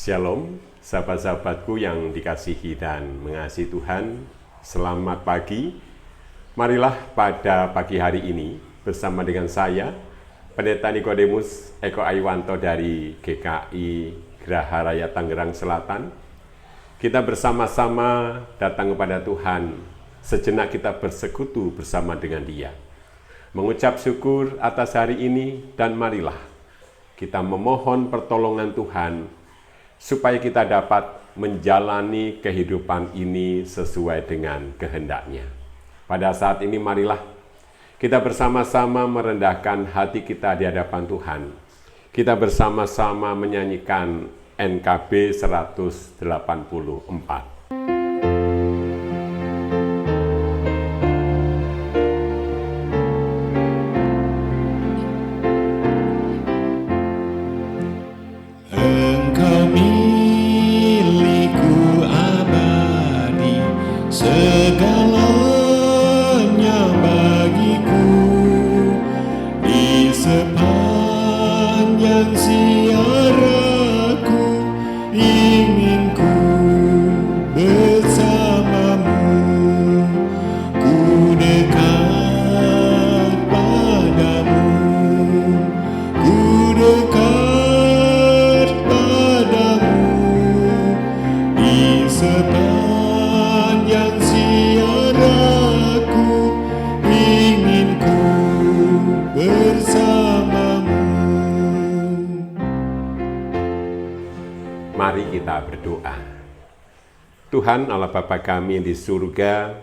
Shalom, sahabat-sahabatku yang dikasihi dan mengasihi Tuhan. Selamat pagi. Marilah pada pagi hari ini bersama dengan saya, Pendeta Nikodemus Eko Aiwanto dari GKI Geraha Raya Tangerang Selatan. Kita bersama-sama datang kepada Tuhan, sejenak kita bersekutu bersama dengan Dia. Mengucap syukur atas hari ini dan marilah kita memohon pertolongan Tuhan supaya kita dapat menjalani kehidupan ini sesuai dengan kehendak-Nya. Pada saat ini marilah kita bersama-sama merendahkan hati kita di hadapan Tuhan. Kita bersama-sama menyanyikan NKB 184. Mari kita berdoa. Tuhan Allah Bapa kami yang di surga,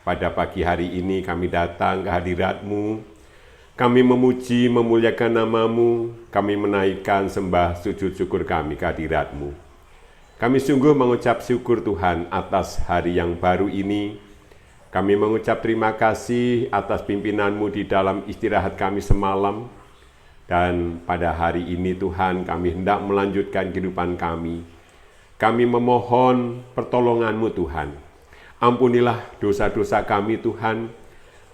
pada pagi hari ini kami datang ke hadirat-Mu. Kami memuji, memuliakan nama-Mu, kami menaikkan sembah sujud syukur kami ke hadirat-Mu. Kami sungguh mengucap syukur Tuhan atas hari yang baru ini. Kami mengucap terima kasih atas pimpinan-Mu di dalam istirahat kami semalam. Dan pada hari ini Tuhan kami hendak melanjutkan kehidupan kami. Kami memohon pertolongan-Mu Tuhan. Ampunilah dosa-dosa kami Tuhan,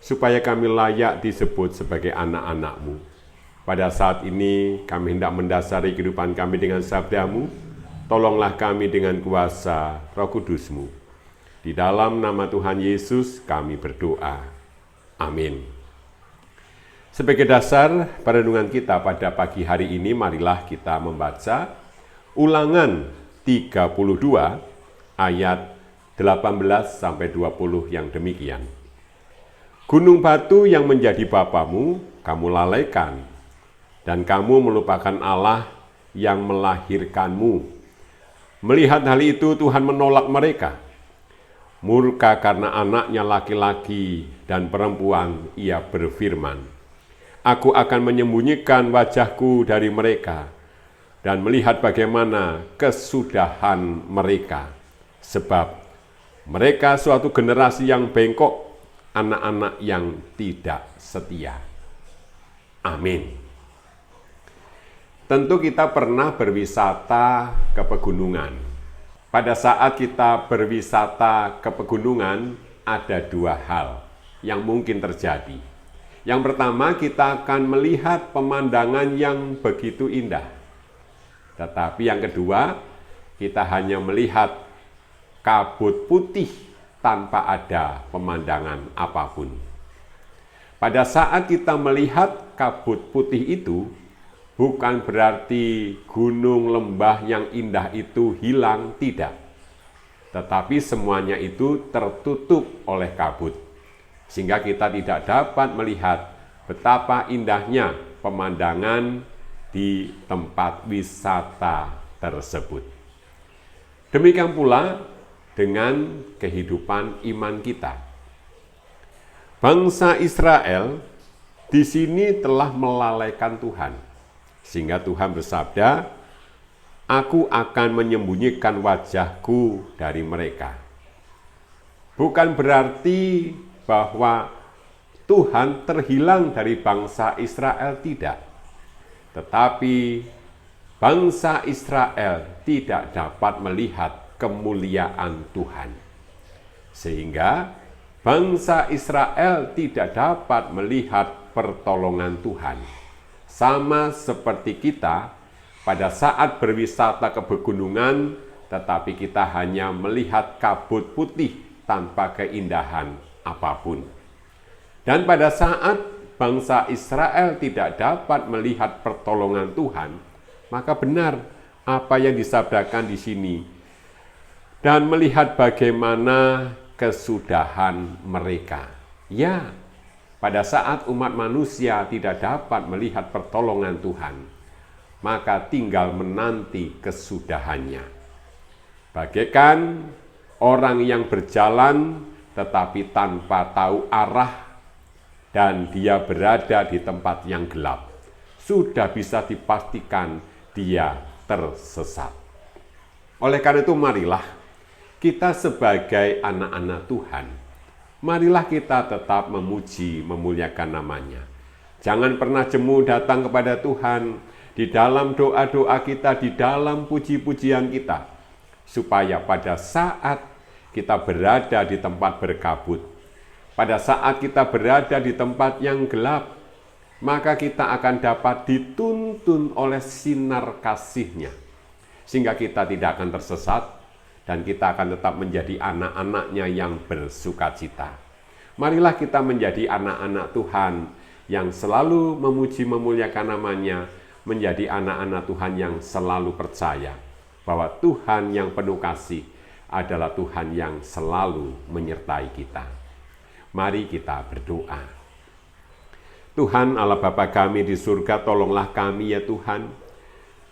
supaya kami layak disebut sebagai anak-anak-Mu. Pada saat ini kami hendak mendasari kehidupan kami dengan sabda-Mu. Tolonglah kami dengan kuasa Roh Kudus-Mu. Di dalam nama Tuhan Yesus kami berdoa. Amin. Sebagai dasar perenungan kita pada pagi hari ini, marilah kita membaca Ulangan 32 ayat 18-20 yang demikian. Gunung batu yang menjadi bapamu, kamu lalaikan, dan kamu melupakan Allah yang melahirkanmu. Melihat hal itu, Tuhan menolak mereka. Murka karena anaknya laki-laki dan perempuan, Ia berfirman, Aku akan menyembunyikan wajahku dari mereka dan melihat bagaimana kesudahan mereka. Sebab mereka suatu generasi yang bengkok, anak-anak yang tidak setia. Amin. Tentu kita pernah berwisata ke pegunungan. Pada saat kita berwisata ke pegunungan, ada dua hal yang mungkin terjadi. Yang pertama, kita akan melihat pemandangan yang begitu indah. Tetapi yang kedua, kita hanya melihat kabut putih tanpa ada pemandangan apapun. Pada saat kita melihat kabut putih itu, bukan berarti gunung lembah yang indah itu hilang, tidak. Tetapi semuanya itu tertutup oleh kabut. Sehingga kita tidak dapat melihat betapa indahnya pemandangan di tempat wisata tersebut. Demikian pula dengan kehidupan iman kita. Bangsa Israel di sini telah melalaikan Tuhan. Sehingga Tuhan bersabda, Aku akan menyembunyikan wajahku dari mereka. Bukan berarti bahwa Tuhan terhilang dari bangsa Israel, tidak. Tetapi bangsa Israel tidak dapat melihat kemuliaan Tuhan. Sehingga bangsa Israel tidak dapat melihat pertolongan Tuhan. Sama seperti kita, pada saat berwisata ke pegunungan, tetapi kita hanya melihat kabut putih tanpa keindahan apapun. Dan pada saat bangsa Israel tidak dapat melihat pertolongan Tuhan, maka benar apa yang disabdakan di sini. Dan melihat bagaimana kesudahan mereka. Ya, pada saat umat manusia tidak dapat melihat pertolongan Tuhan, maka tinggal menanti kesudahannya. Bagaikan orang yang berjalan tetapi tanpa tahu arah dan dia berada di tempat yang gelap, sudah bisa dipastikan dia tersesat. Oleh karena itu marilah kita sebagai anak-anak Tuhan, marilah kita tetap memuji, memuliakan namanya. Jangan pernah jemu datang kepada Tuhan di dalam doa-doa kita, di dalam puji-pujian kita, supaya pada saat kita berada di tempat berkabut, pada saat kita berada di tempat yang gelap, maka kita akan dapat dituntun oleh sinar kasih-Nya, sehingga kita tidak akan tersesat, dan kita akan tetap menjadi anak-anak-Nya yang bersukacita. Marilah kita menjadi anak-anak Tuhan yang selalu memuji memuliakan namanya, menjadi anak-anak Tuhan yang selalu percaya bahwa Tuhan yang penuh kasih adalah Tuhan yang selalu menyertai kita. Mari kita berdoa. Tuhan Allah Bapa kami di surga, tolonglah kami ya Tuhan,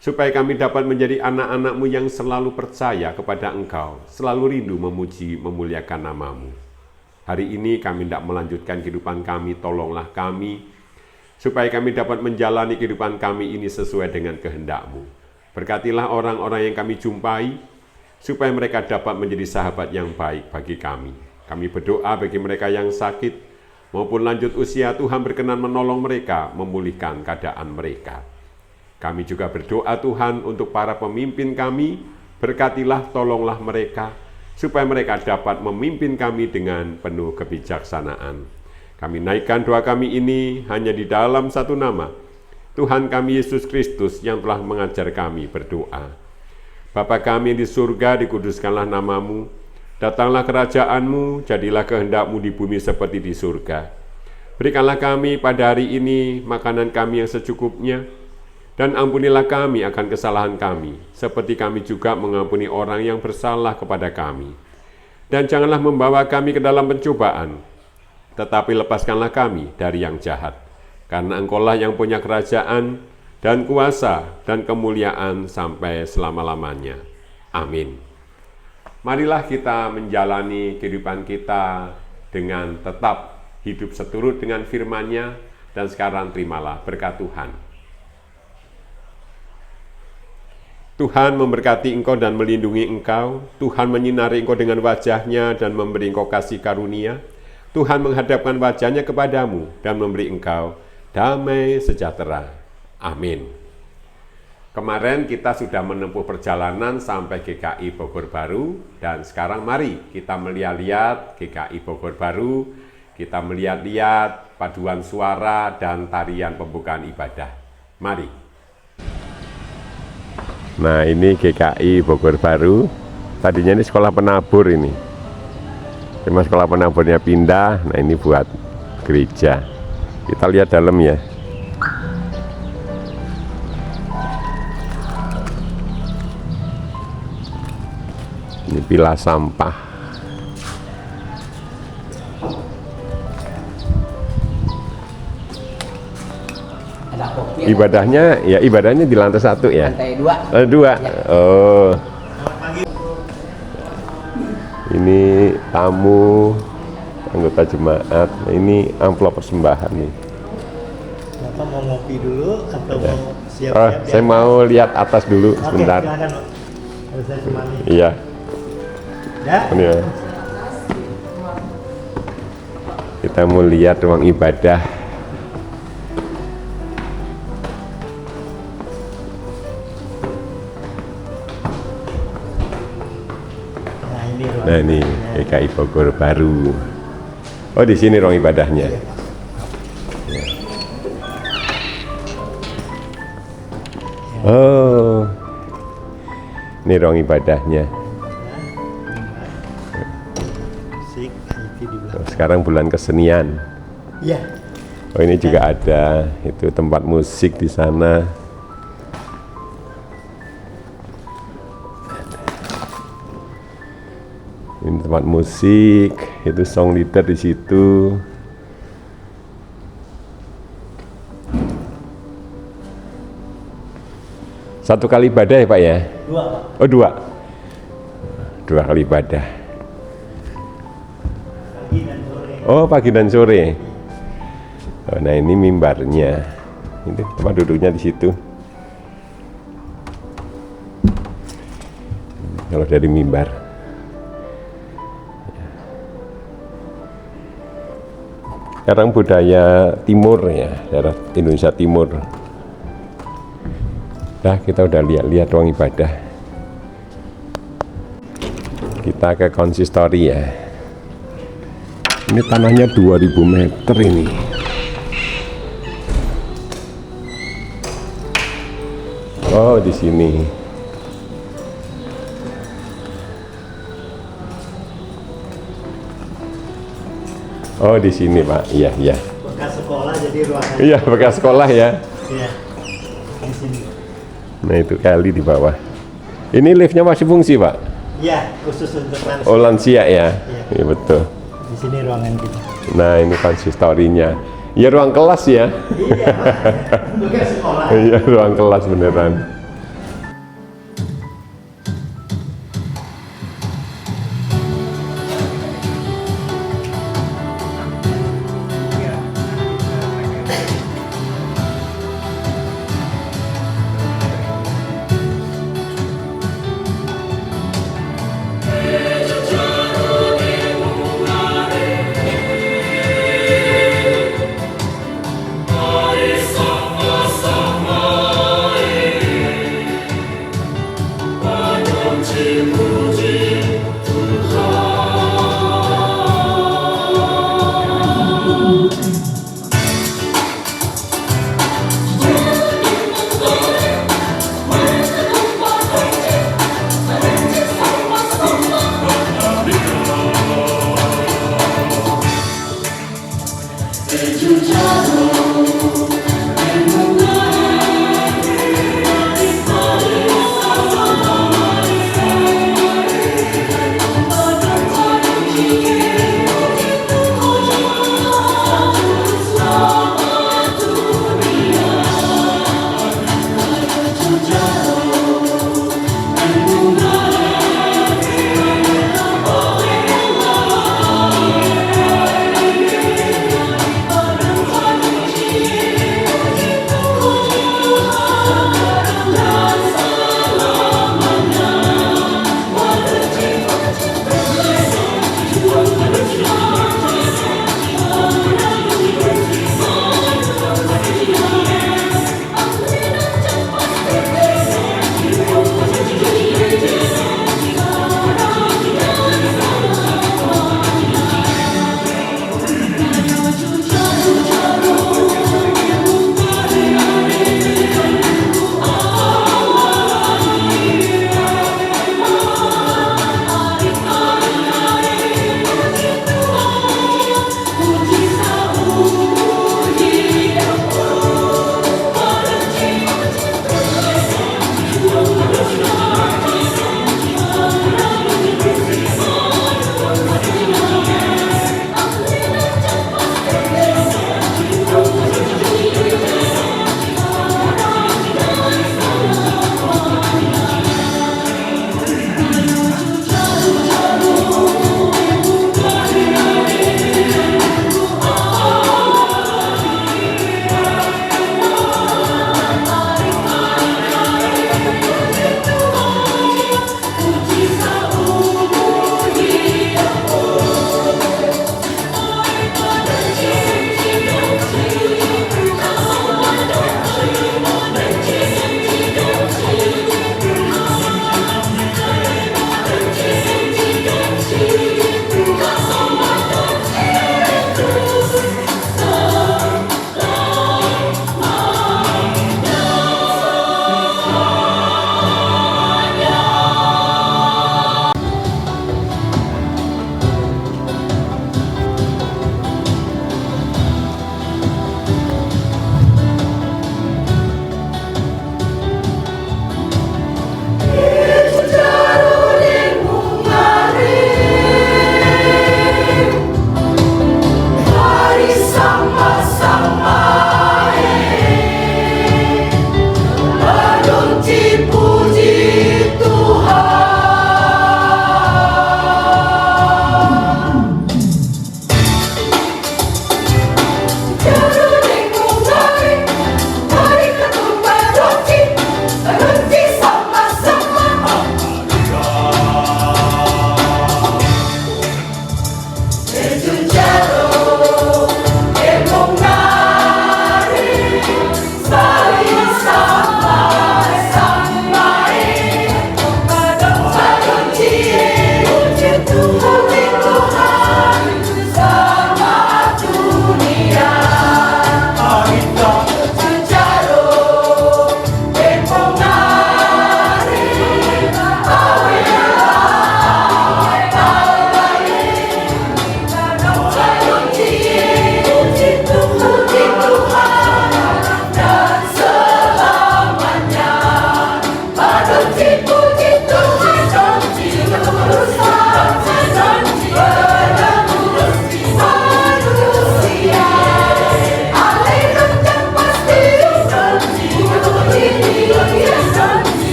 supaya kami dapat menjadi anak-anak-Mu yang selalu percaya kepada Engkau, selalu rindu memuji, memuliakan nama-Mu. Hari ini kami tidak melanjutkan kehidupan kami, tolonglah kami, supaya kami dapat menjalani kehidupan kami ini sesuai dengan kehendak-Mu. Berkatilah orang-orang yang kami jumpai, supaya mereka dapat menjadi sahabat yang baik bagi kami. Kami berdoa bagi mereka yang sakit, maupun lanjut usia, Tuhan berkenan menolong mereka, memulihkan keadaan mereka. Kami juga berdoa Tuhan untuk para pemimpin kami, berkatilah, tolonglah mereka, supaya mereka dapat memimpin kami dengan penuh kebijaksanaan. Kami naikkan doa kami ini hanya di dalam satu nama, Tuhan kami Yesus Kristus yang telah mengajar kami berdoa. Bapa kami di surga, dikuduskanlah nama-Mu, datanglah kerajaan-Mu, jadilah kehendak-Mu di bumi seperti di surga. Berikanlah kami pada hari ini makanan kami yang secukupnya, dan ampunilah kami akan kesalahan kami, seperti kami juga mengampuni orang yang bersalah kepada kami. Dan janganlah membawa kami ke dalam pencobaan, tetapi lepaskanlah kami dari yang jahat. Karena Engkau-lah yang punya kerajaan, dan kuasa, dan kemuliaan sampai selama-lamanya. Amin. Marilah kita menjalani kehidupan kita dengan tetap hidup seturut dengan firman-Nya, dan sekarang terimalah berkat Tuhan. Tuhan memberkati engkau dan melindungi engkau. Tuhan menyinari engkau dengan wajah-Nya dan memberi engkau kasih karunia. Tuhan menghadapkan wajah-Nya kepadamu dan memberi engkau damai sejahtera. Amin. Kemarin kita sudah menempuh perjalanan sampai GKI Bogor Baru, dan sekarang mari kita melihat-lihat GKI Bogor Baru, kita melihat-lihat paduan suara dan tarian pembukaan ibadah. Mari. Nah, ini GKI Bogor Baru. Tadinya ini sekolah penabur ini. Cuma sekolah penaburnya pindah. Nah, ini buat gereja. Kita lihat dalam ya. Ini pilah sampah. Ibadahnya ya, ibadahnya di lantai 1 ya. Lantai 2. Lantai 2. Ya. Oh. Ini tamu anggota jemaat. Nah, ini amplop persembahan nih. Bapak mau ngopi dulu atau Ya. mau siap-siap? Saya mau lihat atas dulu sebentar. Oke, silakan, Pak. Harus saya temani. Iya. Ya. Ini ya. Kita mau lihat ruang ibadah. Nah, ini GKI Bogor Baru. Oh, di sini ruang ibadahnya. Oh, Ini ruang ibadahnya. Musik IT di belakang. Sekarang bulan kesenian. Iya. Oh, ini juga ada itu tempat musik di sana. Ini tempat musik, itu song leader di situ. Satu kali ibadah ya Pak ya? Dua, Pak. Oh, dua. Dua kali ibadah. Pagi dan sore. Oh, pagi dan sore. Oh, nah ini mimbarnya. Ini tempat duduknya di situ. Kalau dari mimbar. Sekarang budaya timur ya, daerah Indonesia Timur. Nah, kita udah lihat-lihat ruang ibadah. Kita ke konsistori ya. Ini tanahnya 2000 meter ini. Oh, di sini. Oh, di sini, Pak. Iya, iya. Bekas sekolah jadi ruangan. Iya, bekas sekolah ya. Iya. Di sini. Nah, itu kali di bawah. Ini liftnya masih fungsi, Pak? Iya, khusus untuk lansia. Oh, lansia ya? Iya. Iya, betul. Di sini ruangan kita. Nah, ini konsistorinya. Ya, ruang kelas ya? Iya, Pak. Bekas sekolah. Iya, ruang kelas beneran.